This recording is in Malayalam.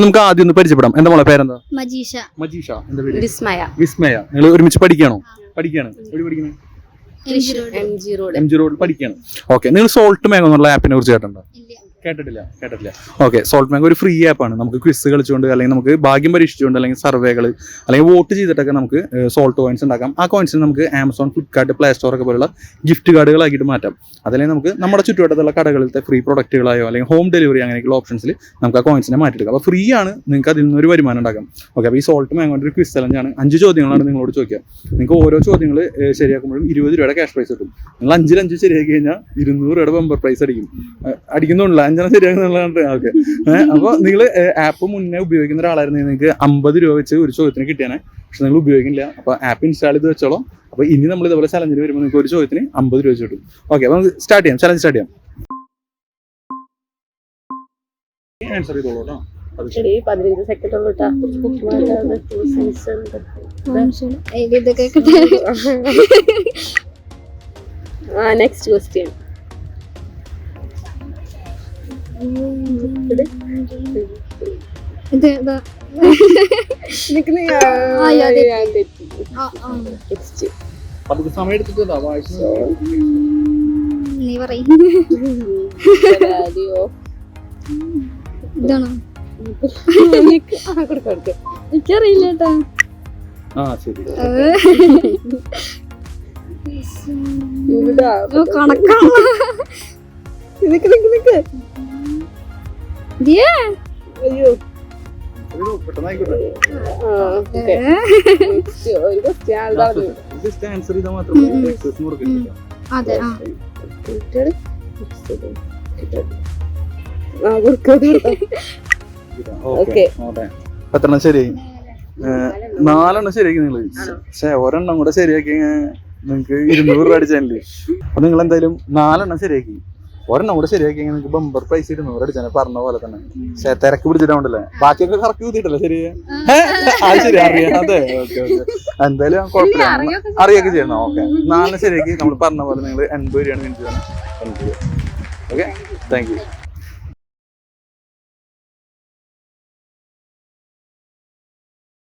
നമുക്ക് ആദ്യം ഒന്ന് പരിചയപ്പെടാം. എന്താ മോളെ പേരെന്താ? മജീഷ. മജീഷ. എന്താ പേര്? വിസ്മയ. വിസ്മയ. നിങ്ങൾ ഒരുമിച്ച് പഠിക്കുകയാണോ? പഠിക്കുകയാണ്. എവിടെ പഠിക്കുന്നത്? MG റോഡ് പഠിക്കുകയാണ്. ഓക്കെ. നിങ്ങൾ സോൾട്ട് മാംഗോ എന്നുള്ള ആപ്പിനെ കുറിച്ച് കേട്ടിട്ടുണ്ടോ? കേട്ടിട്ടില്ല. ഓക്കെ. സോൾട്ട് മാംഗോ ഒരു ഫ്രീ ആപ്പാണ്. നമുക്ക് ക്വിസ് കളിച്ചുകൊണ്ട് അല്ലെങ്കിൽ നമുക്ക് ഭാഗ്യം പരീക്ഷിച്ചുകൊണ്ട് അല്ലെങ്കിൽ സർവേകൾ അല്ലെങ്കിൽ വോട്ട് ചെയ്തിട്ടൊക്കെ നമുക്ക് സോൾട്ട് കോയിൻസ് ഉണ്ടാക്കാം. ആ കോയിൻസിന് നമുക്ക് ആമസോൺ, ഫ്ലിപ്കാർട്ട്, പ്ലേ സ്റ്റോർ ഒക്കെ പോലുള്ള ഗിഫ്റ്റ് കാർഡുകളാക്കിയിട്ട് മാറ്റാം. അതല്ലെങ്കിൽ നമുക്ക് നമ്മുടെ ചുറ്റുവട്ടത്തുള്ള കടകളിലത്തെ ഫ്രീ പ്രൊഡക്റ്റുകളായോ അല്ലെങ്കിൽ ഹോം ഡെലിവറി അങ്ങനെയൊക്കെയുള്ള ഓപ്ഷൻസിൽ നമുക്ക് ആ കോയിൻസിനെ മാറ്റിയെടുക്കാം. അപ്പോൾ ഫ്രീ ആണ്, നിങ്ങൾക്ക് അതിൽ നിന്നൊരു വരുമാനം ഉണ്ടാക്കാം. ഓക്കെ. അപ്പോൾ ഈ സോൾട്ട് മാംഗോൻ്റെ ഒരു ക്വിസ് ചലഞ്ചാണ്. 5 ചോദ്യങ്ങളാണ് നിങ്ങളോട് ചോദിക്കുക. നിങ്ങൾക്ക് ഓരോ ചോദ്യങ്ങൾ ശരിയാക്കുമ്പോഴും 20 രൂപയുടെ ക്യാഷ് പ്രൈസ് കിട്ടും. നിങ്ങൾ 5 ശരിയാക്കി കഴിഞ്ഞാൽ 200 രൂപയുടെ ബമ്പർ പ്രൈസ് അടിക്കുന്നുണ്ടല്ലോ. 5 ശരിയാക്കുന്നുള്ളതാണ്. ഓക്കെ. അപ്പോൾ നിങ്ങൾ ആപ്പ് മുന്നേ ഉപയോഗിക്കുന്ന ഒരാളായിരുന്നെങ്കിൽ നിങ്ങൾക്ക് 50 രൂപ വെച്ച് ഒരു ചോദ്യത്തിന് കിട്ടിയാൽ, പക്ഷെ നിങ്ങൾ ഉപയോഗിക്കില്ല. അപ്പോൾ ആപ്പ് ഇൻസ്റ്റാൾ ചെയ്ത് വെച്ചോളൂ. അപ്പോൾ ഇനി നമ്മൾ ഇതുപോലെ ചലഞ്ചിന് വരുമ്പോൾ നിങ്ങൾക്ക് ഒരു ചോദ്യത്തിന് 50 രൂപ വെച്ച് കിട്ടും. ഓക്കെ. അപ്പോൾ നമുക്ക് സ്റ്റാർട്ട് ചെയ്യാം. ചലഞ്ച് സ്റ്റാർട്ട് ചെയ്യാം. ആൻസർ ചെയ്തോളൂ കേട്ടോ. 15 സെക്കൻഡ് ഉള്ളൂ. Next question. സമയം എടുത്തിട്ടുണ്ടോ? നീ പറയും. ഇതാണോ? എനിക്കറിയില്ല കേട്ടാ. കണക്കാണ്. അതെ. എത്രണ്ണം ശരിയായി? 4 ശരിയാക്കി നിങ്ങൾ. പക്ഷേ ഒരെണ്ണം കൂടെ ശരിയാക്കി നിങ്ങൾക്ക് 200 രൂപ അടിച്ചാലേ. അപ്പൊ നിങ്ങൾ എന്തായാലും 4 ശരിയാക്കി. ഒരെണ്ണം കൂടെ ശരിയാക്കി നിങ്ങൾക്ക് ബമ്പർ പ്രൈസ് 200 അടിച്ചാൽ പറഞ്ഞ പോലെ തന്നെ. പക്ഷേ തിരക്ക് പിടിച്ചിട്ടുണ്ടല്ലേ? ബാക്കിയൊക്കെ കറക്റ്റ് കൂത്തിയിട്ടല്ലേ? ശരിയാ. അത് ശരി. അറിയാം. അതെ. ഓക്കെ. എന്തായാലും കുഴപ്പമില്ല. അറിയൊക്കെ ചെയ്യണം. ഓക്കെ. 4 ശരിയാക്കി നമ്മൾ പറഞ്ഞ പോലെ നിങ്ങൾ 80 രൂപയാണ് വിളിച്ചതാണ്. ഓക്കെ. Thank you.